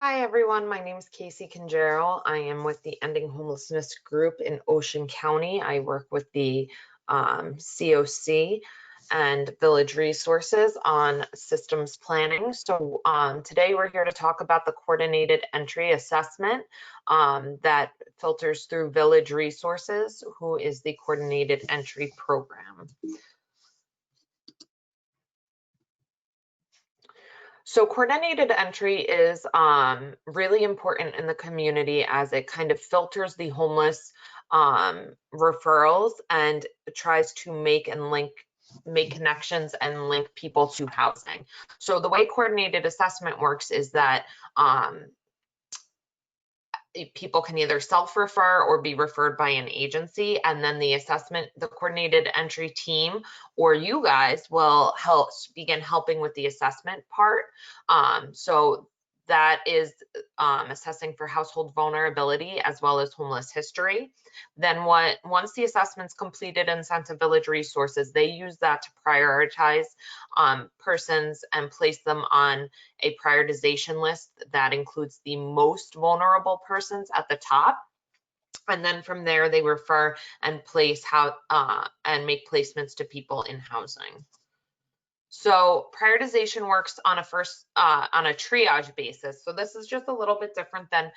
Hi everyone, my name is Casey Conjero. I am with the Ending Homelessness Group in Ocean County. I work with the COC and Village Resources on systems planning. So today we're here to talk about the coordinated entry assessment that filters through Village Resources, who is the coordinated entry program. So coordinated entry is really important in the community as it kind of filters the homeless referrals and tries to make connections and link people to housing. So the way coordinated assessment works is that people can either self-refer or be referred by an agency, and then the coordinated entry team or you guys will begin helping with the assessment part. So that is assessing for household vulnerability as well as homeless history. Then once the assessment's completed and sent to Village Resources, they use that to prioritize persons and place them on a prioritization list that includes the most vulnerable persons at the top. And then from there, they refer and and make placements to people in housing. So prioritization works on a triage basis. So this is just a little bit different than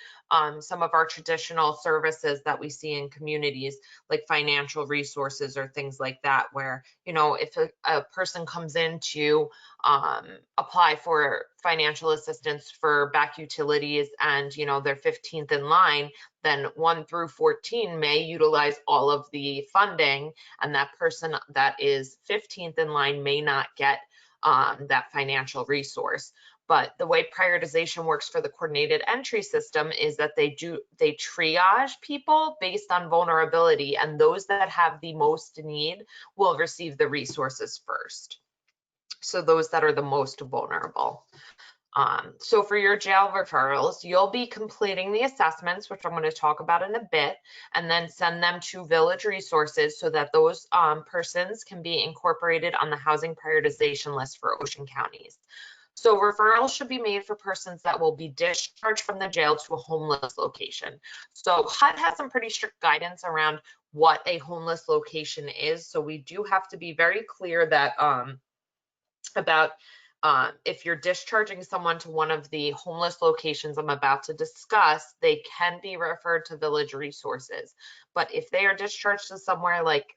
some of our traditional services that we see in communities, like financial resources or things like that, where, you know, if a person comes in to apply for financial assistance for back utilities and, you know, they're 15th in line, then 1 through 14 may utilize all of the funding, and that person that is 15th in line may not get that financial resource. But the way prioritization works for the coordinated entry system is that they triage people based on vulnerability, and those that have the most need will receive the resources first. So those that are the most vulnerable. So for your jail referrals, you'll be completing the assessments, which I'm going to talk about in a bit, and then send them to Village Resources so that those persons can be incorporated on the housing prioritization list for Ocean counties. So referrals should be made for persons that will be discharged from the jail to a homeless location. So HUD has some pretty strict guidance around what a homeless location is. So we do have to be very clear that about if you're discharging someone to one of the homeless locations I'm about to discuss, they can be referred to Village Resources. But if they are discharged to somewhere like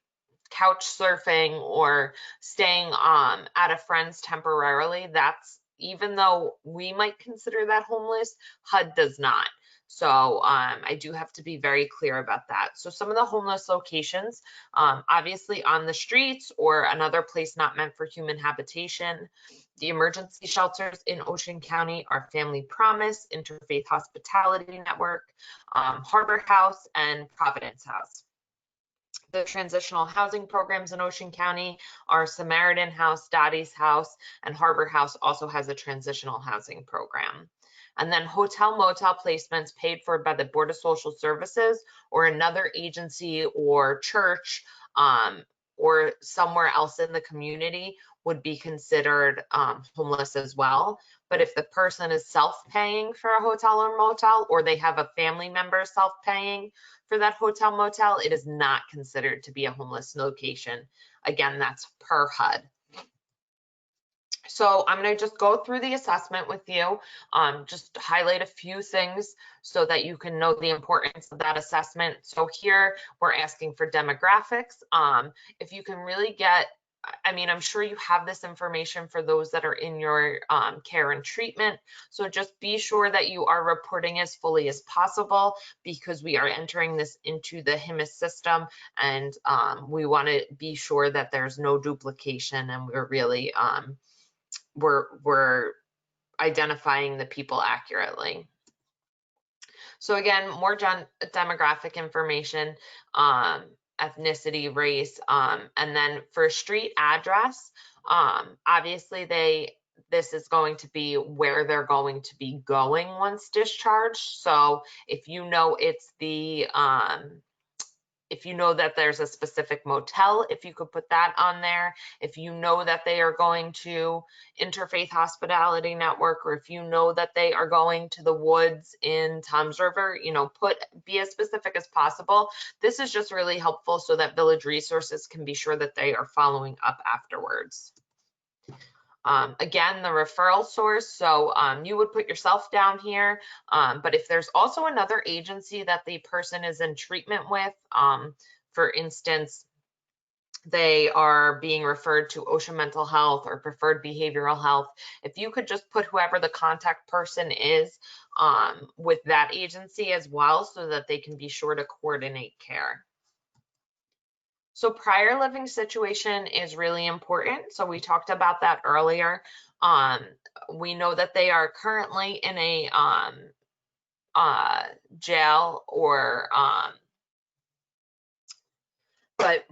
couch surfing or staying at a friend's temporarily, that's, even though we might consider that homeless, HUD does not. So I do have to be very clear about that. So some of the homeless locations, obviously on the streets or another place not meant for human habitation. The emergency shelters in Ocean County are Family Promise, Interfaith Hospitality Network, Harbor House, and Providence House. The transitional housing programs in Ocean County are Samaritan House, Dottie's House, and Harbor House also has a transitional housing program. And then hotel motel placements paid for by the Board of Social Services or another agency or church or somewhere else in the community would be considered homeless as well. But if the person is self-paying for a hotel or motel, or they have a family member self-paying for that hotel motel, it is not considered to be a homeless location. Again, that's per HUD. So I'm going to just go through the assessment with you, just highlight a few things so that you can know the importance of that assessment. So here we're asking for demographics. If you can really get, I mean, I'm sure you have this information for those that are in your care and treatment. So just be sure that you are reporting as fully as possible, because we are entering this into the HIMIS system, and we want to be sure that there's no duplication, and we're really we're identifying the people accurately. So again, more demographic information, ethnicity, race, and then for street address, obviously this is going to be where they're going to be going once discharged. So if you know it's the if you know that there's a specific motel, if you could put that on there. If you know that they are going to Interfaith Hospitality Network, or if you know that they are going to the woods in Toms River, you know, be as specific as possible. This is just really helpful so that Village Resources can be sure that they are following up afterwards. Again, the referral source, so you would put yourself down here, but if there's also another agency that the person is in treatment with, for instance, they are being referred to Ocean Mental Health or Preferred Behavioral Health, if you could just put whoever the contact person is with that agency as well, so that they can be sure to coordinate care. So prior living situation is really important. So we talked about that earlier. We know that they are currently in a jail, or but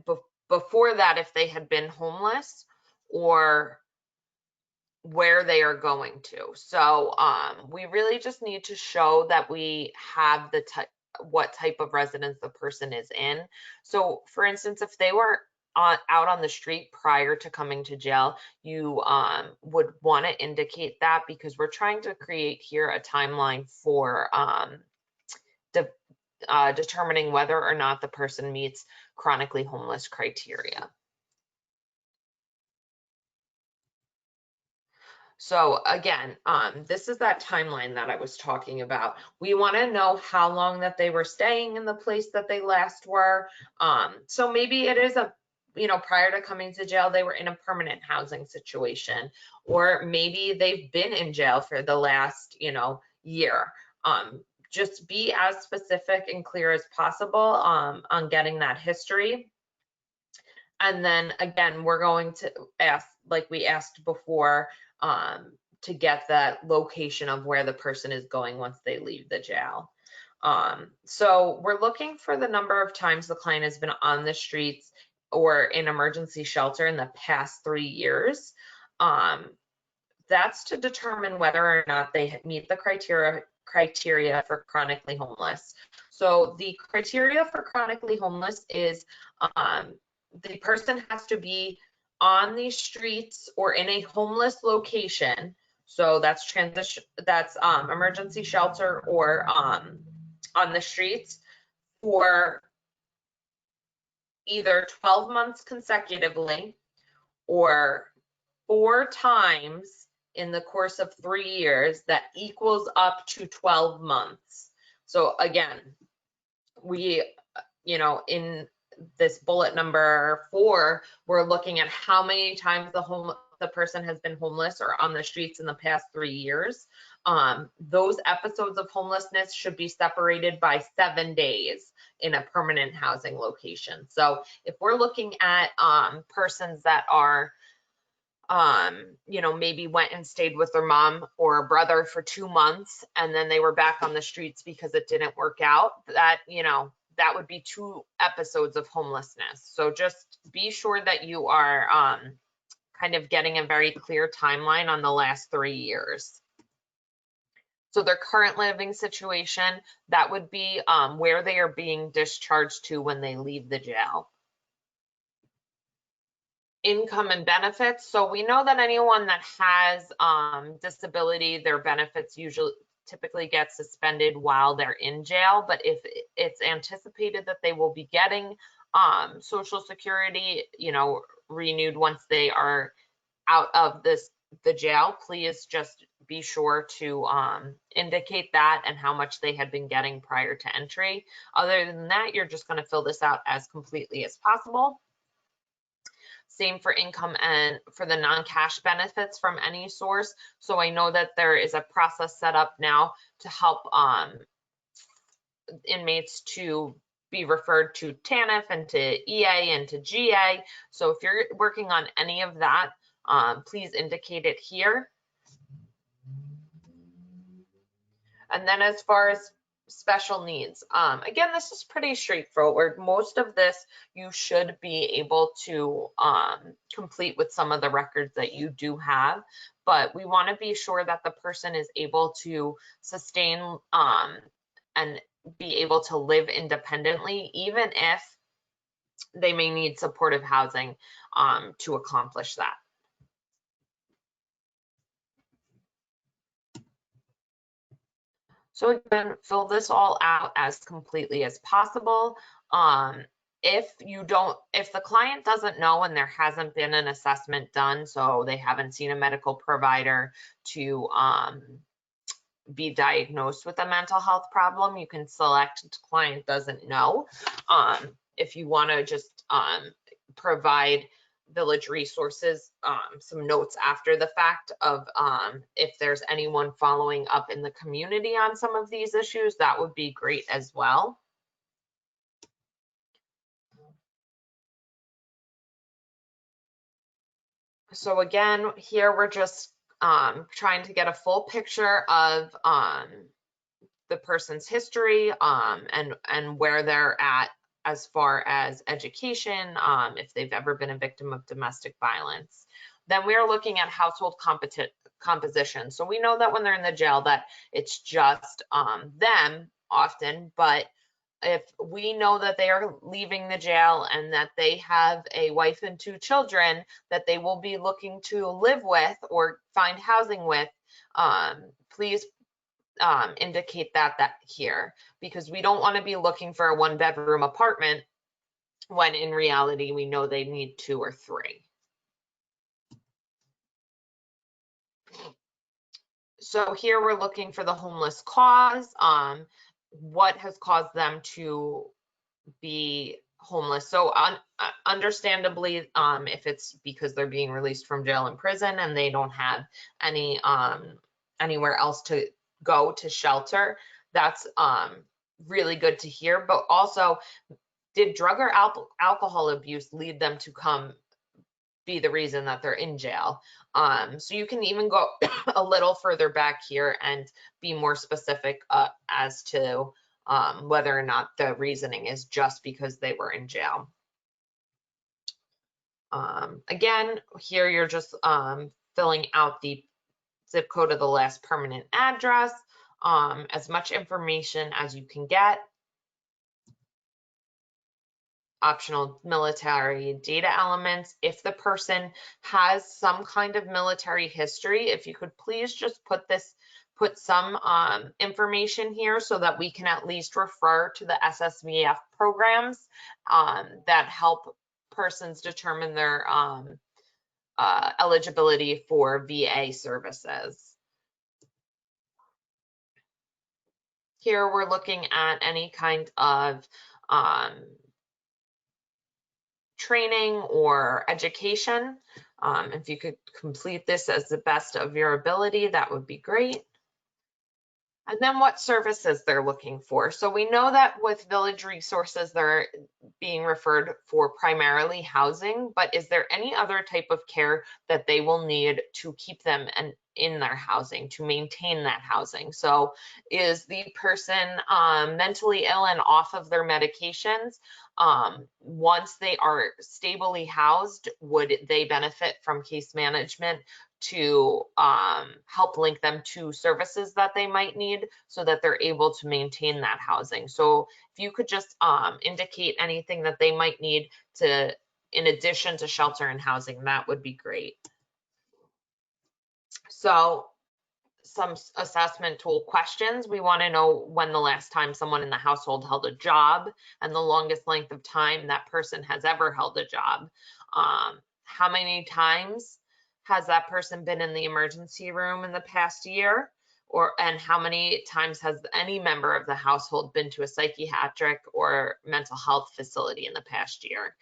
before that, if they had been homeless, or where they are going to. So we really just need to show that we have what type of residence the person is in. So for instance, if they were out on the street prior to coming to jail, you would want to indicate that, because we're trying to create here a timeline for determining whether or not the person meets chronically homeless criteria. So again, this is that timeline that I was talking about. We want to know how long that they were staying in the place that they last were. So maybe it is prior to coming to jail, they were in a permanent housing situation, or maybe they've been in jail for the last, year. Just be as specific and clear as possible on getting that history. And then again, we're going to ask, like we asked before, to get that location of where the person is going once they leave the jail. So we're looking for the number of times the client has been on the streets or in emergency shelter in the past 3 years. That's to determine whether or not they meet the criteria for chronically homeless. So the criteria for chronically homeless is the person has to be on these streets or in a homeless location. So that's emergency shelter or on the streets for either 12 months consecutively, or 4 times in the course of 3 years that equals up to 12 months. So again, we, in this bullet number 4, we're looking at how many times the person has been homeless or on the streets in the past 3 years. Those episodes of homelessness should be separated by 7 days in a permanent housing location. So if we're looking at persons that are maybe went and stayed with their mom or a brother for 2 months, and then they were back on the streets because it didn't work out, that would be 2 episodes of homelessness. So just be sure that you are kind of getting a very clear timeline on the last 3 years. So their current living situation, that would be where they are being discharged to when they leave the jail. Income and benefits. So we know that anyone that has disability, their benefits typically get suspended while they're in jail, but if it's anticipated that they will be getting Social Security, renewed once they are out of the jail, please just be sure to indicate that and how much they had been getting prior to entry. Other than that, you're just going to fill this out as completely as possible. Same for income and for the non-cash benefits from any source. So I know that there is a process set up now to help inmates to be referred to TANF and to EA and to GA. So if you're working on any of that, please indicate it here. And then as far as special needs, again, this is pretty straightforward. Most of this you should be able to complete with some of the records that you do have, but we want to be sure that the person is able to sustain and be able to live independently, even if they may need supportive housing to accomplish that. So again, fill this all out as completely as possible. If the client doesn't know and there hasn't been an assessment done, so they haven't seen a medical provider to be diagnosed with a mental health problem, you can select client doesn't know. If you want to just provide Village Resources some notes after the fact of if there's anyone following up in the community on some of these issues, that would be great as well. So again, here we're just trying to get a full picture of the person's history and where they're at as far as education, if they've ever been a victim of domestic violence. Then we're looking at household composition. So we know that when they're in the jail that it's just them often, but if we know that they are leaving the jail and that they have a wife and 2 children that they will be looking to live with or find housing with, please indicate that here, because we don't want to be looking for a 1-bedroom apartment when in reality we know they need 2 or 3. So here we're looking for the homeless cause, what has caused them to be homeless. So understandably, if it's because they're being released from jail and prison and they don't have any anywhere else to go to shelter, that's really good to hear. But also, did drug or alcohol abuse lead them to come be the reason that they're in jail? So you can even go a little further back here and be more specific as to whether or not the reasoning is just because they were in jail. Again, here you're just filling out the zip code of the last permanent address, as much information as you can get. Optional military data elements. If the person has some kind of military history, if you could please just put some information here so that we can at least refer to the SSVF programs that help persons determine their eligibility for VA services. Here we're looking at any kind of training or education. If you could complete this as the best of your ability, that would be great. And then what services they're looking for. So we know that with Village Resources, they're being referred for primarily housing, but is there any other type of care that they will need to keep them in their housing, to maintain that housing? So is the person mentally ill and off of their medications? Once they are stably housed, would they benefit from case management to help link them to services that they might need so that they're able to maintain that housing? So if you could just indicate anything that they might need to, in addition to shelter and housing, that would be great. So some assessment tool questions. We want to know when the last time someone in the household held a job and the longest length of time that person has ever held a job. How many times has that person been in the emergency room in the past year? And how many times has any member of the household been to a psychiatric or mental health facility in the past year?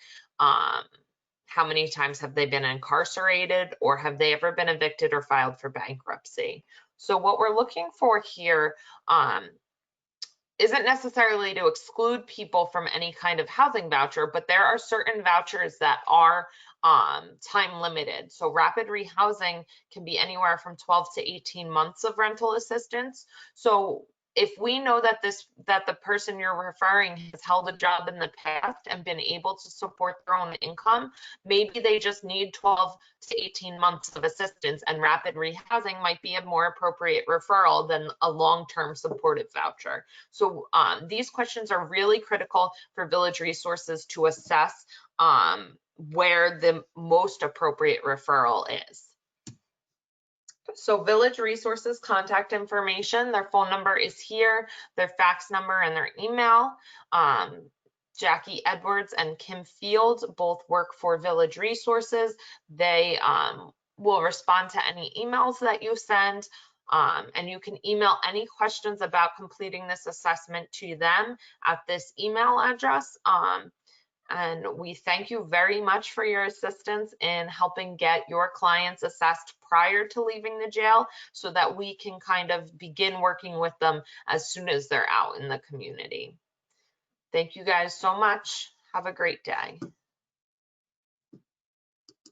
How many times have they been incarcerated, or have they ever been evicted or filed for bankruptcy? So what we're looking for here isn't necessarily to exclude people from any kind of housing voucher, but there are certain vouchers that are time limited. So rapid rehousing can be anywhere from 12 to 18 months of rental assistance. So if we know that the person you're referring has held a job in the past and been able to support their own income, maybe they just need 12 to 18 months of assistance, and rapid rehousing might be a more appropriate referral than a long-term supportive voucher. So these questions are really critical for Village Resources to assess where the most appropriate referral is. So Village Resources contact information, their phone number is here, their fax number and their email. Jackie Edwards and Kim Field both work for Village Resources. They will respond to any emails that you send, and you can email any questions about completing this assessment to them at this email address. And we thank you very much for your assistance in helping get your clients assessed prior to leaving the jail, so that we can kind of begin working with them as soon as they're out in the community. Thank you guys so much. Have a great day.